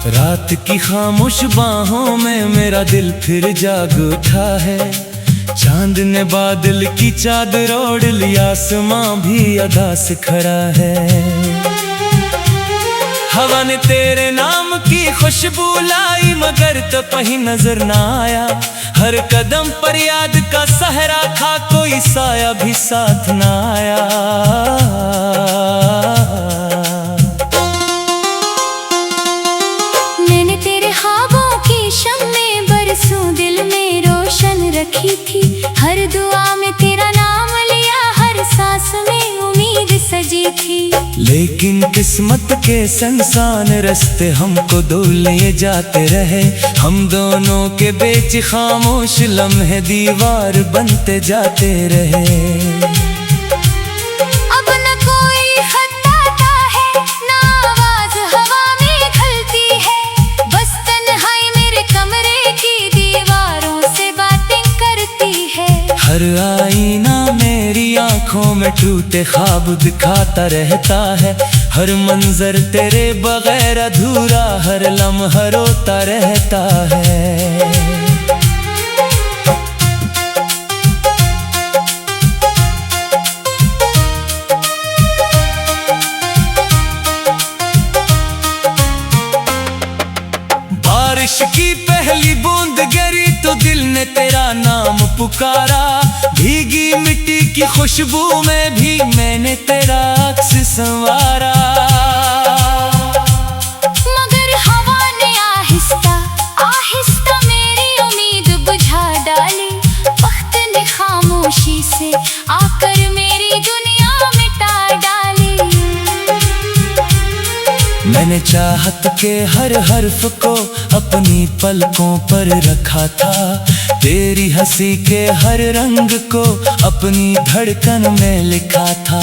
रात की खामोश बाहों में मेरा दिल फिर जाग उठा है। चांद ने बादल की चादर ओढ़ ली, आसमां भी अदा से खड़ा है। हवा ने तेरे नाम की खुशबू लाई, मगर तो कहीं नजर ना आया। हर कदम पर याद का सहरा था, कोई साया भी साथ ना आया। मैंने तेरे ख्वाबों की शम्मे बरसों दिल में रोशन रखी थी। हर दुआ में तेरा नाम लिया, हर सांस में उम्मीद सजी थी। लेकिन किस्मत के संसान रास्ते हमको दो ले जाते रहे। हम दोनों के बीच खामोश लम्हे दीवार बनते जाते रहे। अब न कोई खत आता है, ना आवाज हवा में खलती है। बस तन्हाई मेरे कमरे की दीवारों से बातें करती है। हर आईना मेरी आंखों में टूटे ख्वाब दिखाता रहता है। हर मंजर तेरे बगैर अधूरा, हर लम्हा रोता रहता है। बारिश की पहली बूंद गिरी तो दिल ने तेरा नाम पुकारा। भीगी मिट्टी की खुशबू में भी मैंने तेरा अक्स संवारा। मगर हवा ने आहिस्ता आहिस्ता मेरी उम्मीद बुझा डाली। वक्त ने खामोशी से आकर मेरी दुनिया मिटा डाली। मैंने चाहत के हर हर्फ को अपनी पलकों पर रखा था। तेरी हंसी के हर रंग को अपनी धड़कन में लिखा था।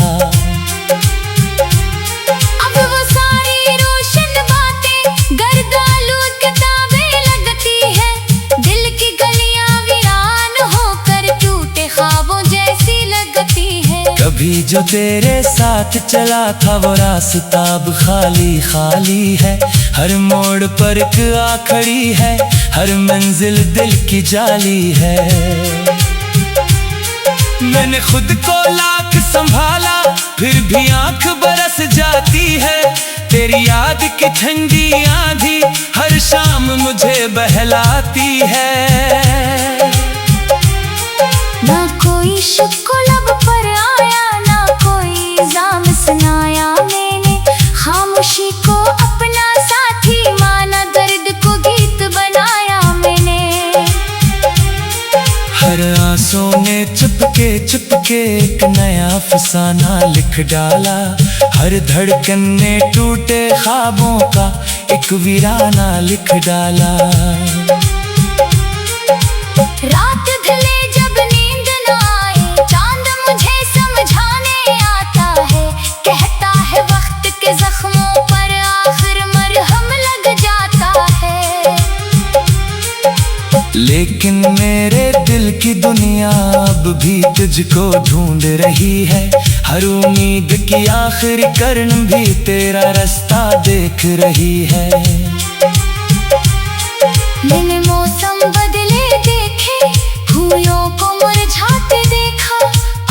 अब वो सारी रोशन बातें गर्दालूद किताबें लगती है। दिल की गलियां वीरान होकर टूटे ख्वाबों जैसी लगती है। कभी जो तेरे साथ चला था वो रास्ता अब खाली खाली है। हर मोड़ पर एक आखड़ी है, हर मंजिल दिल की जाली है। मैंने खुद को लाख संभाला, फिर भी आंख बरस जाती है। तेरी याद की ठंडी आंधी हर शाम मुझे बहलाती है। ना कोई शुक्र लब पर आया, ना कोई इल्जाम सुनाया। मैंने खामोशी को अपना साथी माना, दर्द को गीत बनाया मैंने। हर आंसू ने चुपके चुपके एक नया अफसाना लिख डाला। हर धड़कन ने टूटे ख्वाबों का एक वीराना लिख डाला। रात ढले जब नींद न आए, चांद मुझे समझाने आता है। कहता है वक्त के जख्मों पर आखिर मरहम लग जाता है। लेकिन मेरे दिल की दुनिया अब भी तुझको ढूंढ रही है। हर उम्मीद की आखिरी किरण भी तेरा रास्ता देख रही है। मैंने मौसम बदले देखे, फूलों को मुरझाते देखा।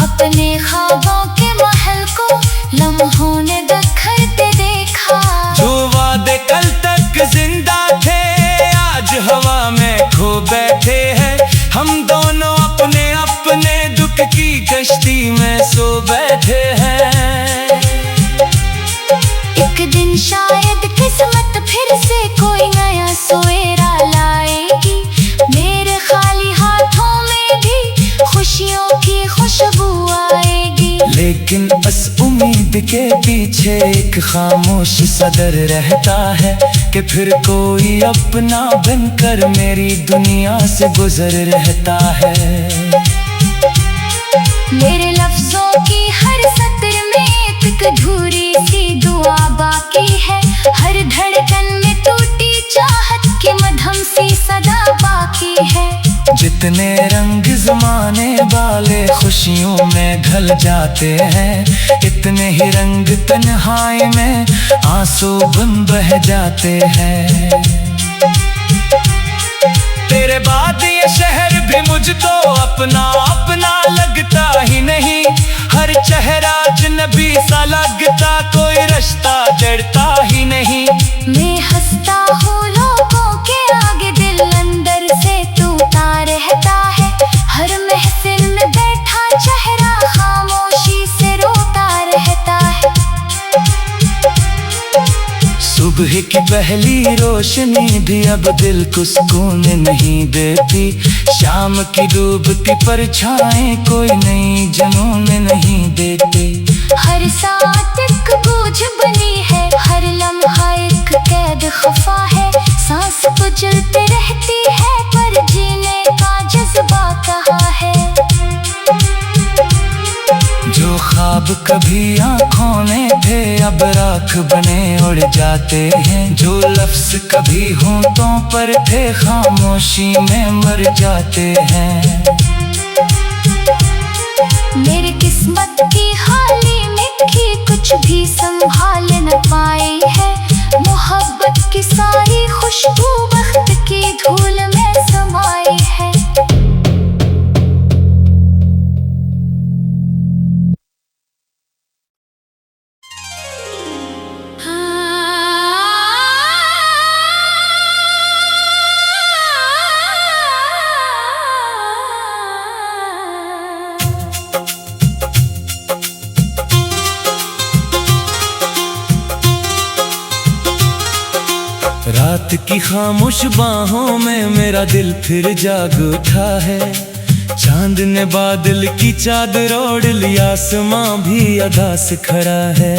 अपने ख्वाबों के महल को लम्हों ने दखलते देखा। जो वादे कल तक जिंदा थे आज हवा में खो बैठे हैं। हम दोनों अपने अपने दुख की कश्ती में सो बैठे हैं। एक दिन शायद किस्मत फिर से कोई नया सवेरा लाएगी। मेरे खाली हाथों में भी खुशियों की खुशबू आएगी। लेकिन बस उम्मीद के पीछे एक खामोश सदर रहता है कि फिर कोई अपना बनकर मेरी दुनिया से गुजर रहता है। मेरे लफ्जों की हर सत्र में एक अधूरी सी दुआ बाकी है। हर धड़कन में टूटी चाहत की मधम सी सदा बाकी है। जितने रंग जमाने वाले खुशियों में ढल जाते हैं, इतने कितने ही रंग तन्हाई में आंसू बन बह जाते हैं। तेरे बाद ये शहर भी मुझको अपना अपना लगता ही नहीं। हर चेहरा अजनबी सा लगता, कोई रिश्ता जड़ता ही नहीं। मैं हंसता हूँ लोगों के आगे, दिल अंदर से टूटा रहता है। हर महफिल में बैठा चेहरा खामोशी से रोता रहता है। सुबह की पहली रोशनी भी अब दिल को सुकून नहीं देती। शाम की डूबती परछाएं कोई नई जुनून नहीं देते। हर साथ एक बोझ बनी है, हर लम्हा एक कैद खफा है। सांस तो चलते रहती है पर जीने का जज्बा कहाँ है। जो ख्वाब कभी आँखों में थे अब राख बने उड़ जाते हैं। जो लफ्ज कभी होंठों पर थे खामोशी में मर जाते हैं। मेरी किस्मत की हाली मिट्टी कुछ भी संभाल न पाई है। मोहब्बत की सारी खुशबू वक्त की धूल में समाई है। रात की खामोश बाहों में मेरा दिल फिर जाग उठा है। चांद ने बादल की चादर ओढ़ लिया, आसमां भी अदा से खड़ा है।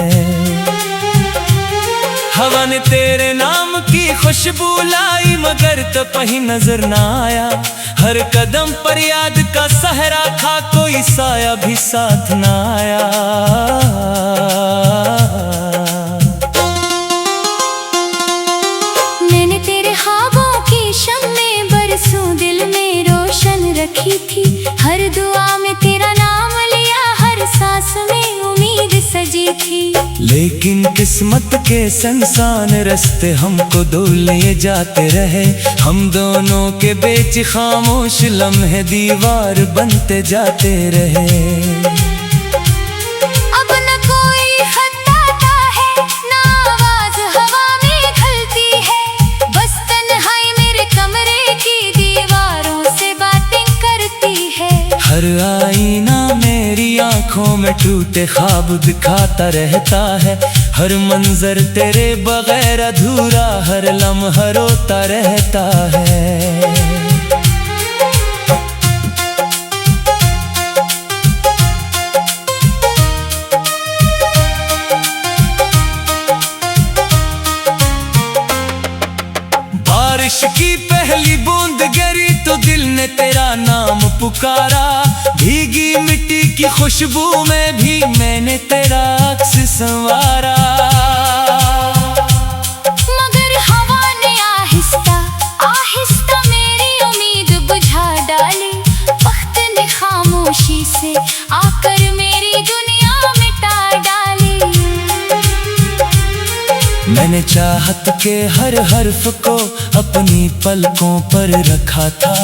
हवा ने तेरे नाम की खुशबू लाई मगर तो कहीं नजर ना आया। हर कदम पर याद का सहरा था, कोई साया भी साथ ना आया। दिल में रोशन रखी थी, हर दुआ में तेरा नाम लिया, हर सांस में उम्मीद सजी थी। लेकिन किस्मत के संसान रास्ते हमको दो ले जाते रहे। हम दोनों के बीच खामोश लम्हे दीवार बनते जाते रहे। अब न कोई खत आता है, ना आवाज हवा में खलती है। बस तन्हाई मेरे कमरे की दीवारों से बातें करती है। हर आईना मेरी आंखों में टूटे ख्वाब दिखाता रहता है। हर मंजर तेरे बगैर अधूरा, हर लम्हा रोता रहता है। बारिश की पहली बूंद गिरी तो दिल ने तेरा नाम पुकारा। भीगी मिट्टी की खुशबू में भी मैंने तेरा अक्स संवारा। मगर हवा ने आहिस्ता आहिस्ता मेरी उम्मीद बुझा डाली। वक्त ने खामोशी से आकर मेरी दुनिया मिटा डाली। मैंने चाहत के हर हर्फ को अपनी पलकों पर रखा था।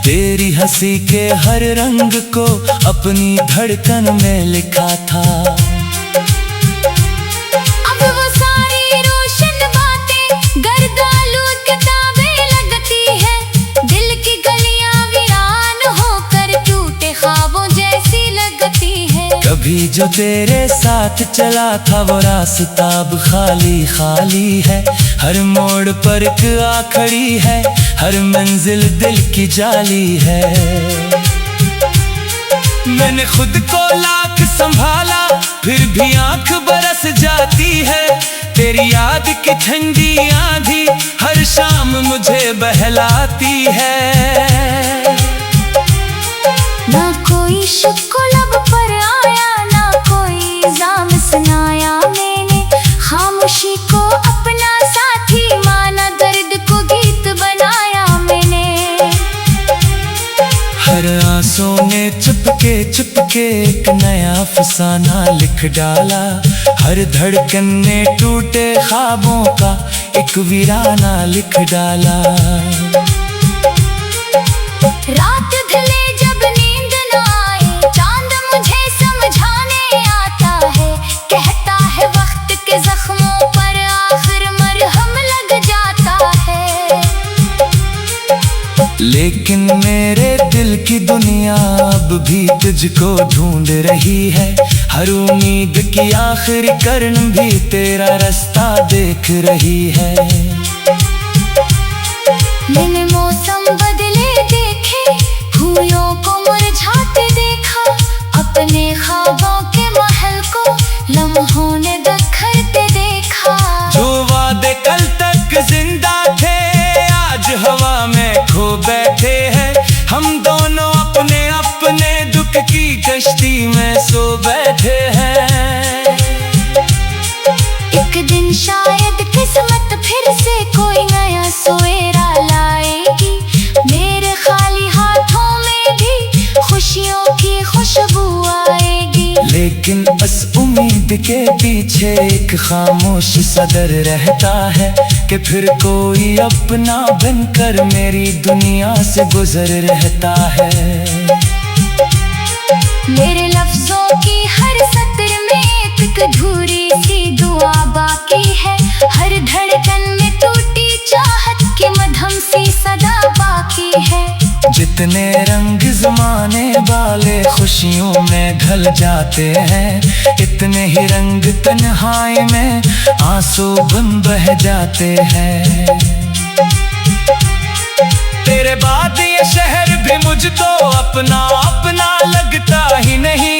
तेरी हंसी के हर रंग को अपनी धड़कन में लिखा था। अब वो सारी रोशन बातें गर्दालूद किताबें लगती है। दिल की गलियां वीरान होकर टूटे ख्वाबों जैसी लगती है। कभी जो तेरे साथ चला था वो रास्ता अब खाली खाली है। हर मोड़ पर एक आखड़ी है, हर मंजिल दिल की जाली है। मैंने खुद को लाख संभाला फिर भी आंख बरस जाती है। तेरी याद की ठंडी आंधी हर शाम मुझे बहलाती है। ना कोई शुक्र लब पर आया, ना कोई इल्जाम सुनाया। मैंने खामोशी को अपना साथी माना, दर्द को गीत बनाया मैंने। हर आंसू ने चुपके चुपके एक नया अफसाना लिख डाला। हर धड़कन ने टूटे ख्वाबों का एक वीराना लिख डाला। रात ढले जब नींद न आए, चांद मुझे समझाने आता है। कहता है वक्त के जख्मों पर आखिर मरहम लग जाता है। लेकिन मेरे दिल की दुनिया अब भी तुझको ढूंढ रही है। हर उम्मीद की आखिरी किरण भी तेरा रास्ता देख रही है। मैंने मौसम बदले देखे, फूलों को मुरझाते देखा। अपने ख्वाबों के महल को लम्हों ने बिखरते देखा। जो वादे कल तक जिंदा थे आज हवा में खो बैठे हैं। हम दोनों अपने अपने दुख की कश्ती में सो बैठे हैं। एक दिन शायद किस्मत फिर से कोई नया सवेरा लाएगी। मेरे खाली हाथों में भी खुशियों की खुशबू आएगी। लेकिन बस उम्मीद के पीछे एक खामोश सदर रहता है कि फिर कोई अपना बनकर मेरी दुनिया से गुजर रहता है। मेरे लफ्जों की हर सत्र में एक अधूरी सी दुआ बाकी है। हर धड़कन में टूटी चाहत की मधम सी सदा बाकी है। जितने रंग ज़माने वाले खुशियों में ढल जाते हैं, इतने ही रंग तन्हाई में आंसू बन बह जाते हैं। तेरे बाद ये शहर भी मुझको अपना अपना लगता ही नहीं।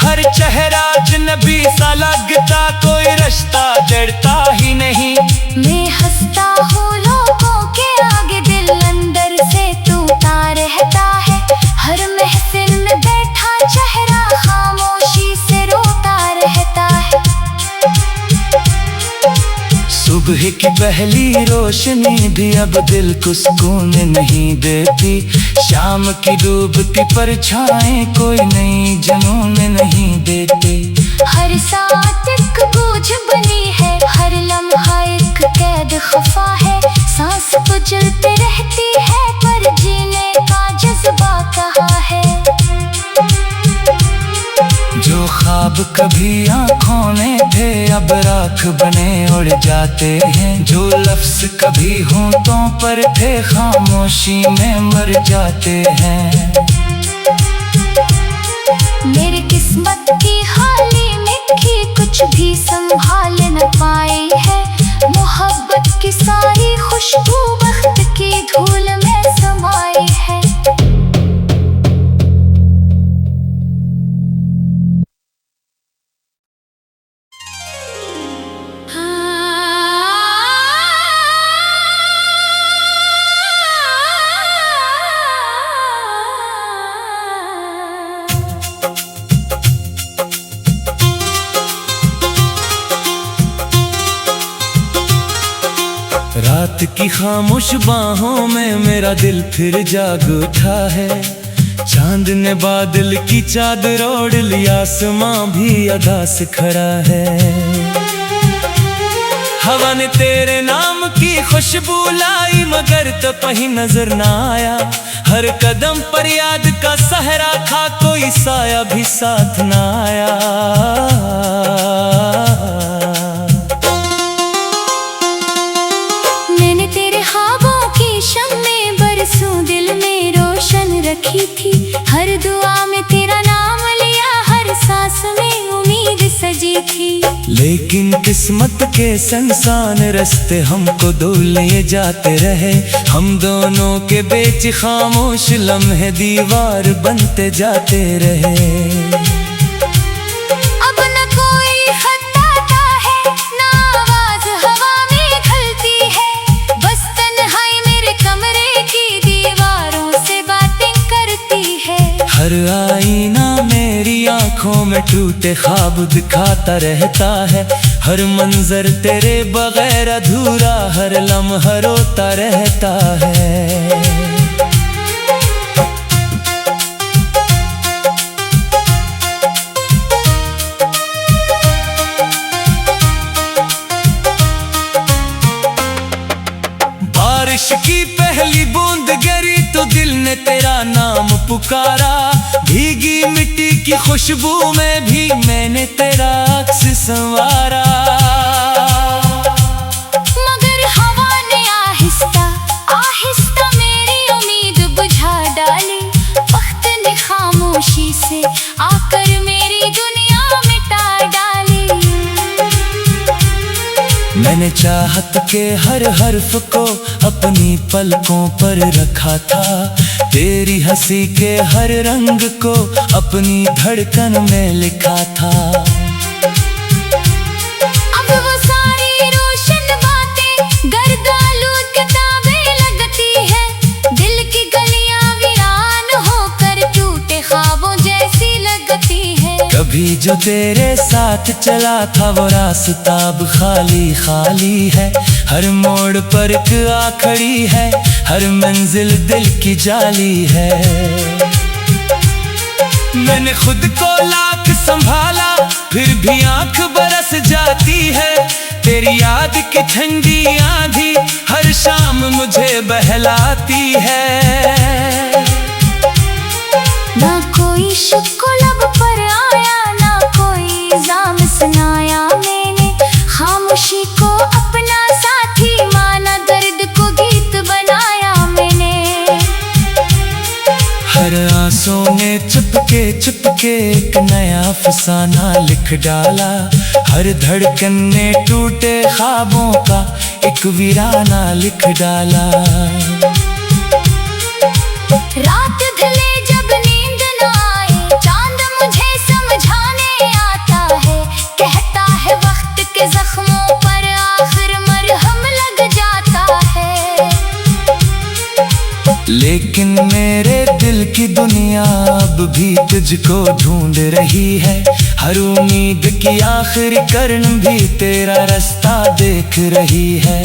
हर चेहरा अजनबी सा लगता, कोई रिश्ता जड़ता ही नहीं। मैं हंसता हूँ लोगों के आगे, दिल अंदर से टूटा रहता है। हर महफिल में बैठा चेहरा खामोशी से रोता रहता है। सुबह की पहली रोशनी भी अब दिल को सुकून नहीं देती। शाम की डूबती परछाएं कोई नई जुनून नहीं देती। हर साथ एक बोझ बनी है, हर लम्हा एक कैद खफा है। सांस तो चलते रहती है पर जीने का जज्बा कहाँ है। जो ख्वाब कभी आँखों ने थे अब राख बने उड़ जाते हैं। जो लफ्ज़ कभी होंठों पर थे खामोशी में मर जाते हैं। मेरी किस्मत की हाली मिट्टी कुछ भी संभाल न पाई है। मोहब्बत की सारी खुशबू वक्त की धूल में समाई है। रात की खामोश बाहों में मेरा दिल फिर जाग उठा है। चांद ने बादल की चादर ओढ़ ली, आसमां भी अदा से खड़ा है। हवा ने तेरे नाम की खुशबू लाई मगर तो कहीं नजर ना आया। हर कदम पर याद का सहरा था, कोई साया भी साथ ना आया। मैंने तेरे ख्वाबों की शम्मे बरसों दिल में रोशन रखी थी। हर दुआ में तेरा नाम लिया, हर सांस में उम्मीद सजी थी। लेकिन किस्मत के संसान रास्ते हमको दो ले जाते रहे। हम दोनों के बीच खामोश लम्हे दीवार बनते जाते रहे। अब न कोई खत आता है, न आवाज हवा में खलती है। बस तन्हाई मेरे कमरे की दीवारों से बातें करती है। हर आईना मेरी आंखों में टूटे ख्वाब दिखाता रहता है। हर मंजर तेरे बगैर अधूरा, हर लम्हा रोता रहता है। बारिश की पहली बूंद गिरी तो दिल ने तेरा नाम पुकारा। भीगी मिट्टी की खुशबू में भी मैंने तेरा अक्स संवारा। मगर हवा ने आहिस्ता आहिस्ता मेरी उम्मीद बुझा डाली। वक्त ने खामोशी से आकर मेरी दुनिया मिटा डाली। मैंने चाहत के हर हर्फ को अपनी पलकों पर रखा था। तेरी हंसी के हर रंग को अपनी धड़कन में लिखा था। अब वो सारी रोशन बातें गर्दालूद किताबें लगती है। दिल की गलियां वीरान होकर टूटे ख्वाबों जैसी लगती है। कभी जो तेरे साथ चला था वो रास्ता अब खाली खाली है। हर मोड़ पर एक आखड़ी है, हर मंजिल दिल की जाली है। मैंने खुद को लाख संभाला फिर भी आंख बरस जाती है। तेरी याद की ठंडी आंधी हर शाम मुझे बहलाती है। ना कोई शुक्र लब पर आया, ना कोई इल्जाम सुनाया। मैंने खामोशी को अपना साथी माना, दर्द को गीत बनाया मैंने। हर आंसू ने चुपके चुपके एक नया अफसाना लिख डाला। हर धड़कन ने टूटे ख्वाबों का एक वीराना लिख डाला। रात ढले जब नींद न आए, चांद मुझे समझाने आता है। कहता है वक्त के जख्मों पर आखिर मरहम लग जाता है। लेकिन मेरे दिल की दुनिया अब भी तुझको ढूंढ रही है। हर उम्मीद की आखिरी किरण भी तेरा रास्ता देख रही है।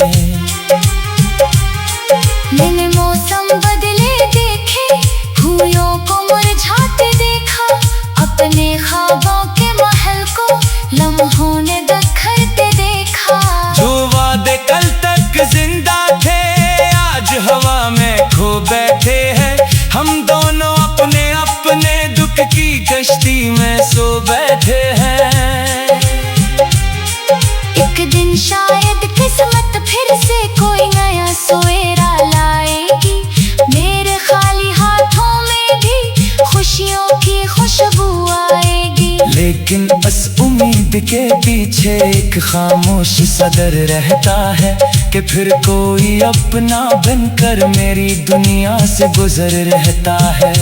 मैंने मौसम बदले देखे, फूलों को मुरझाते देखा। अपने ख्वाबों के महल को लम्हों ने दखलते देखा। जो वादे कल तक जिंदा थे आज हवा में खो बैठे हैं। हम दोनों अपने अपने दुख की कश्ती में सो बैठे हैं। एक दिन शायद किस्मत फिर से कोई नया सवेरा लाएगी। मेरे खाली हाथों में भी खुशियों की खुशबू आएगी। लेकिन बस उम्मीद के पीछे एक खामोश सदर रहता है कि फिर कोई अपना बनकर मेरी दुनिया से गुजर रहता है।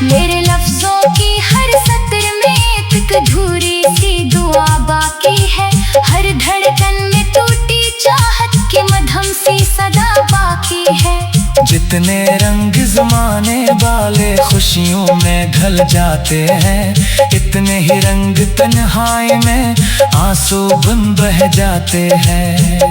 मेरे लफ्जों की हर सत्र में एक अधूरी सी दुआ बाकी है। हर धड़कन में टूटी चाहत की मधम सी सदा बाकी है। जितने रंग जमाने वाले खुशियों में ढल जाते हैं, इतने ही रंग तन्हाई में आंसू बन बह जाते हैं।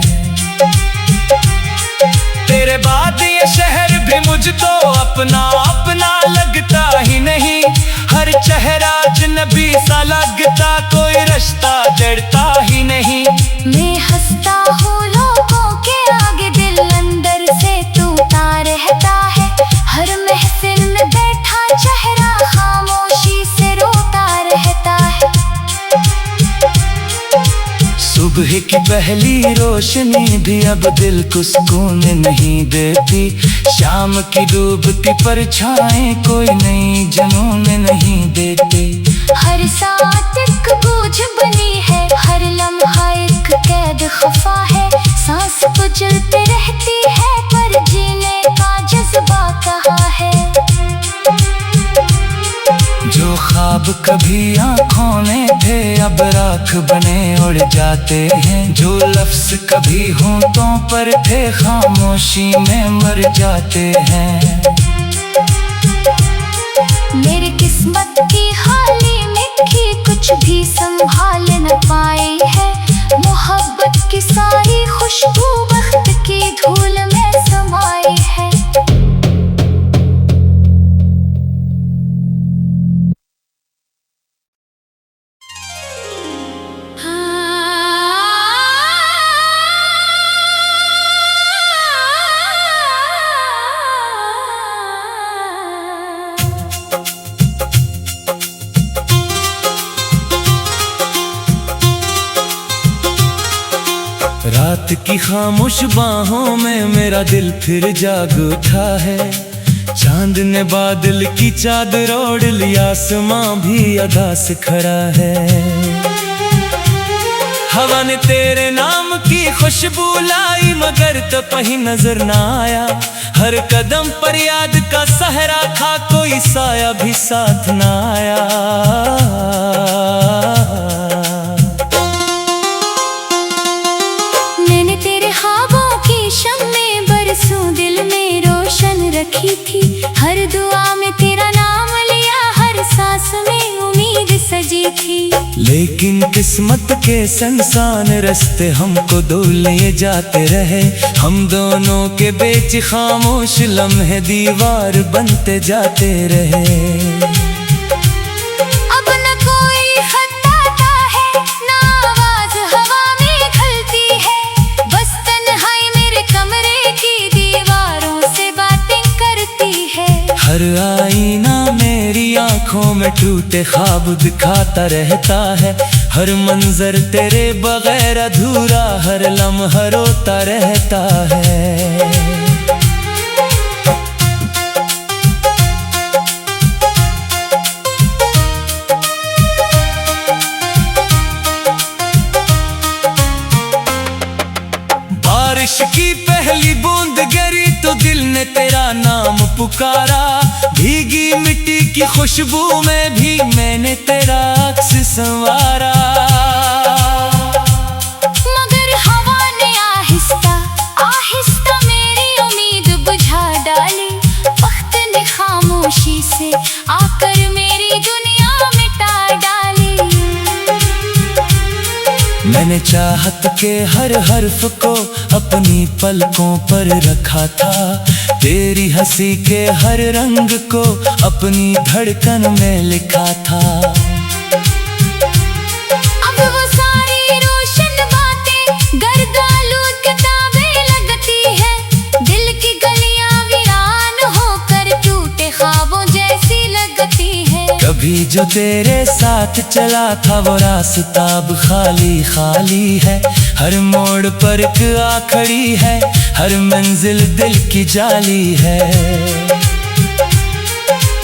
तेरे बाद ये शहर भी मुझको अपना अपना लगता ही नहीं। हर चेहरा अजनबी सा लगता, कोई रिश्ता जड़ता ही नहीं। मैं हंसता हूँ लोगों के आगे, दिल अंदर से टूटा रहता है। हर महफिल में बैठा चेहरा खामोशी से रोता रहता है। सुबह की पहली रोशनी भी अब दिल को सुकून नहीं देती। शाम की डूबती परछाएं कोई नई जुनून नहीं देती। हर साथ एक बोझ बनी है, हर लम्हा एक कैद खफा है। सांस कुचलते रहती है पर जीने का जज्बा कहाँ है। जो ख्वाब कभी आँखों में थे अब राख बने उड़ जाते हैं। जो लफ्ज कभी होंठों पर थे खामोशी में मर जाते हैं। मेरी किस्मत की खाली मिट्टी कुछ भी संभाल न पाई है। मोहब्बत की सारी खुशबू वक्त की धूल में समाई है। रात की खामोश बाहों में मेरा दिल फिर जाग उठा है। चांद ने बादल की चादर ओढ़ लिया, आसमां भी अदा से खड़ा है। हवा ने तेरे नाम की खुशबू लाई, मगर तो कहीं नजर ना आया। हर कदम पर याद का सहरा था, कोई साया भी साथ ना आया। मैंने तेरे ख्वाबों की शम्मे बरसों दिल में रोशन रखी थी। हर दुआ में तेरा नाम लिया, हर सांस में उम्मीद सजी थी। लेकिन किस्मत के संसान रास्ते हमको दो ले जाते रहे। हम दोनों के बीच खामोश लम्हे दीवार बनते जाते रहे। अब न कोई खत आता है, ना आवाज हवा में खलती है। बस तन्हाई मेरे कमरे की दीवारों से बातें करती है। हर आईना मेरी आंखों में टूटे ख्वाब दिखाता रहता है। हर मंजर तेरे बगैर अधूरा, हर लम्हा रोता रहता है। बारिश की पहली बूंद गिरी तो दिल ने तेरा नाम पुकारा। भीगी मिट्टी की खुशबू में भी मैंने तेरा अक्स संवारा। मगर हवा ने आहिस्ता आहिस्ता मेरी उम्मीद बुझा डाली। वक्त ने खामोशी से आकर मेरी दुनिया मिटा डाली। मैंने चाहत के हर हर्फ को अपनी पलकों पर रखा था। तेरी हंसी के हर रंग को अपनी धड़कन में लिखा था। अब वो सारी रोशन बातें गर्द-आलूद किताबें लगती है। दिल की गलियां वीरान होकर टूटे ख्वाबों जैसी लगती है। कभी जो तेरे साथ चला था वो रास्ता अब खाली खाली है। हर मोड़ पर एक आखड़ी है, हर मंजिल दिल की जाली है।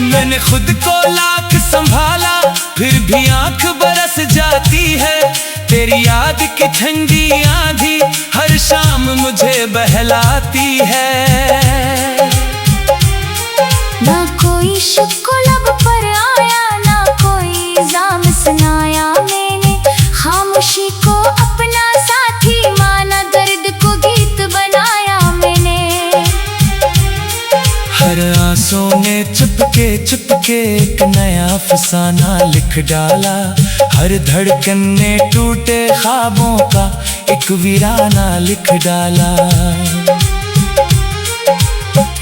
मैंने खुद को लाख संभाला, फिर भी आंख बरस जाती है। तेरी याद की ठंडी आंधी हर शाम मुझे बहलाती है। ना कोई शुक्र लब पर आया, ना कोई इल्जाम सुनाया। मैंने खामोशी को अपना साथी माना, दर्द को गीत बनाया मैंने। हर आंसू ने चुपके चुपके एक नया फसाना लिख डाला। हर धड़कन ने टूटे ख्वाबों का एक वीराना लिख डाला।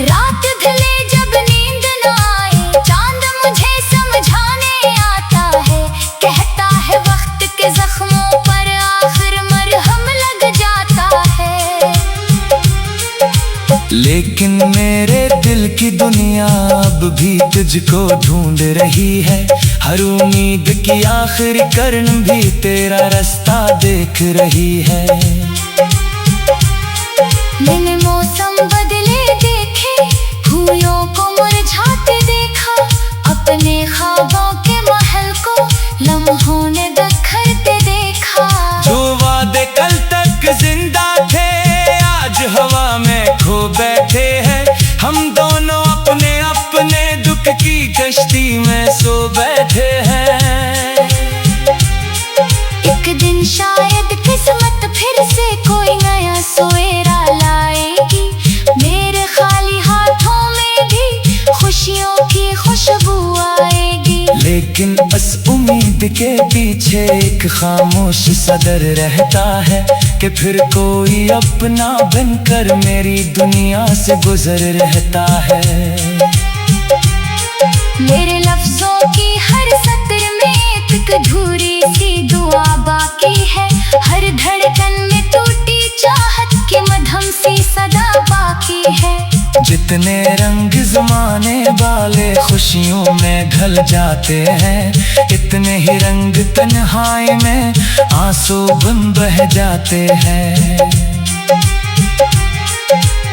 रात ढले जब नींद न आए, चांद मुझे समझाने आता है। कहता है वक्त के जख्मों पर आखिर मरहम लग जाता है। लेकिन मेरे दिल की दुनिया अब भी तुझको ढूंढ रही है। हर उम्मीद की आखिरी किरण भी तेरा रास्ता देख रही है। मैंने मौसम बदले देखे, फूलों को मुरझाते देखा। अपने ख्वाबों के महल को लम्हों ने बिखरते देखा। जो वादे कल तक जिंदा थे आज हवा में खो बैठे हैं। हम दोनों अपने अपने दुख की कश्ती में सो बैठे हैं। एक दिन शायद किस्मत फिर से कोई नया सवेरा लाएगी। मेरे खाली हाथों में भी खुशियों की खुशबू आएगी। लेकिन बस उम्मीद के पीछे एक खामोश सदर रहता है कि फिर कोई अपना बनकर मेरी दुनिया से गुजर रहता है। मेरे लफ्जों की हर सत्र में एक अधूरी सी दुआ बाकी है। हर धड़कन में टूटी चाहत की मधम सी सदा बाकी है। जितने रंग ज़माने वाले खुशियों में ढल जाते हैं, इतने ही रंग तन्हाई में आंसू बन बह जाते हैं।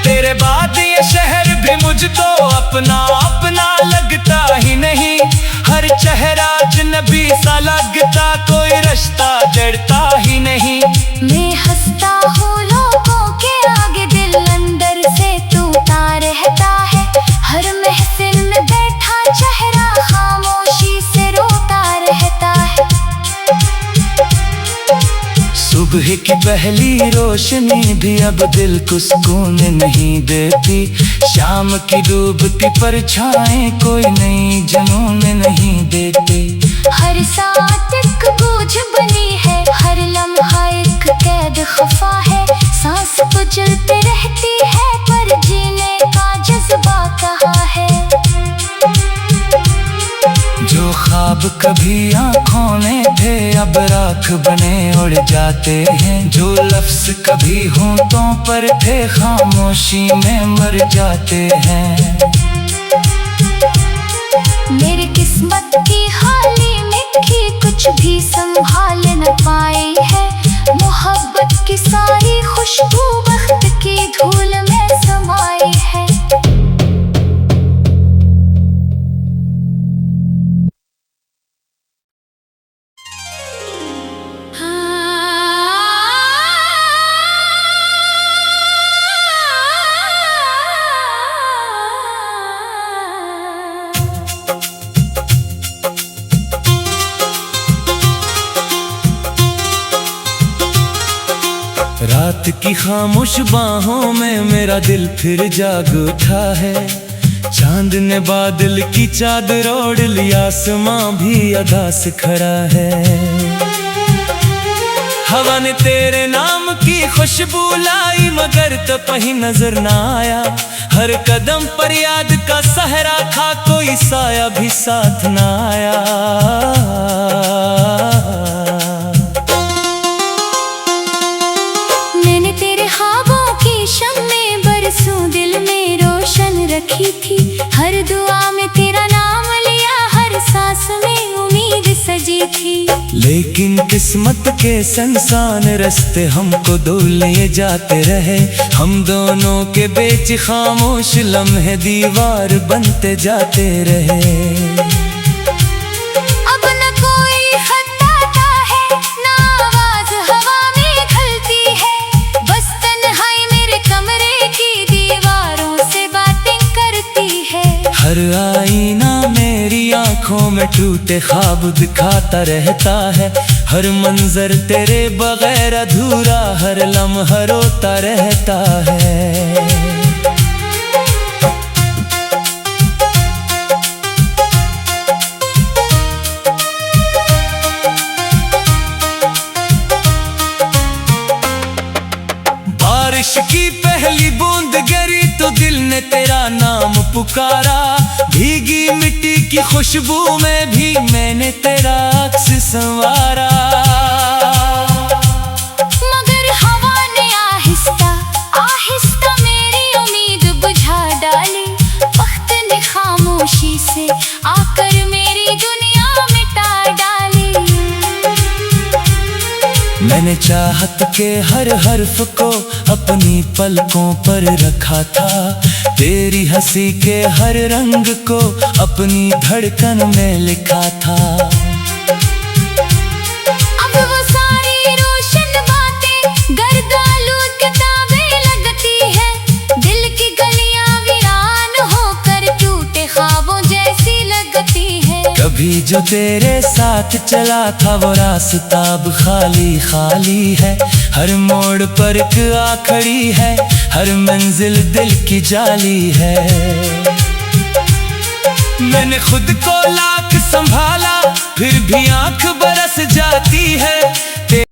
तेरे बाद ये शहर भी मुझको अपना अपना लगता ही नहीं। हर चेहरा अजनबी सा लगता, कोई रिश्ता जड़ता ही नहीं। मैं हंसता हूँ लोगों के आगे, दिल अंदर से टूटा रहता है। हर महफिल में बैठा चेहरा खामोशी से रोता रहता है। सुबह की पहली रोशनी भी अब दिल को सुकून नहीं देती। शाम की डूबती परछाएं कोई नई जुनून नहीं देती। हर साथ एक बोझ बनी है, हर लम्हा एक कैद खफा है। सांस तो चलते रहती है पर जीने का जज्बा कहाँ है। जो ख्वाब कभी आँखों में थे अब राख बने उड़ जाते हैं। जो लफ्ज़ कभी होंठों पर थे खामोशी में मर जाते हैं। मेरी किस्मत की हाली मिट्टी कुछ भी संभाल न पाई है। मोहब्बत की सारी खुशबू वक्त की धूल में समाई है। रात की खामोश बाहों में मेरा दिल फिर जाग उठा है। चांद ने बादल की चादर ओढ़ ली, आसमां भी अदा से खड़ा है। हवा ने तेरे नाम की खुशबू लाई मगर तो कहीं नजर ना आया। हर कदम पर याद का सहरा था, कोई साया भी साथ ना आया। रखी थी हर दुआ में तेरा नाम लिया, हर सांस में उम्मीद सजी थी। लेकिन किस्मत के संसान रास्ते हमको दो ले जाते रहे। हम दोनों के बीच खामोश लम्हे दीवार बनते जाते रहे। हर आईना मेरी आंखों में टूटे ख्वाब दिखाता रहता है। हर मंजर तेरे बगैर अधूरा, हर लम्हा रोता रहता है। बारिश की पहली बूंद गिरी तो दिल ने तेरा नाम पुकारा। भीगी मिट्टी की खुशबू में भी मैंने तेरा अक्स संवारा। मगर हवा ने आहिस्ता आहिस्ता मेरी उम्मीद बुझा डाली। वक्त ने खामोशी से आकर मेरी दुनिया मिटा डाली। मैंने चाहत के हर हर्फ को अपनी पलकों पर रखा था। तेरी हंसी के हर रंग को अपनी धड़कन में लिखा था। अब वो सारी रोशन बातें गर्दालूद किताबें लगती है। दिल की गलियां वीरान होकर टूटे ख्वाबों जैसी लगती है। कभी जो तेरे साथ चला था वो रास्ता अब खाली खाली है। हर मोड़ पर एक आखड़ी है, हर मंजिल दिल की जाली है। मैंने खुद को लाख संभाला फिर भी आंख बरस जाती है।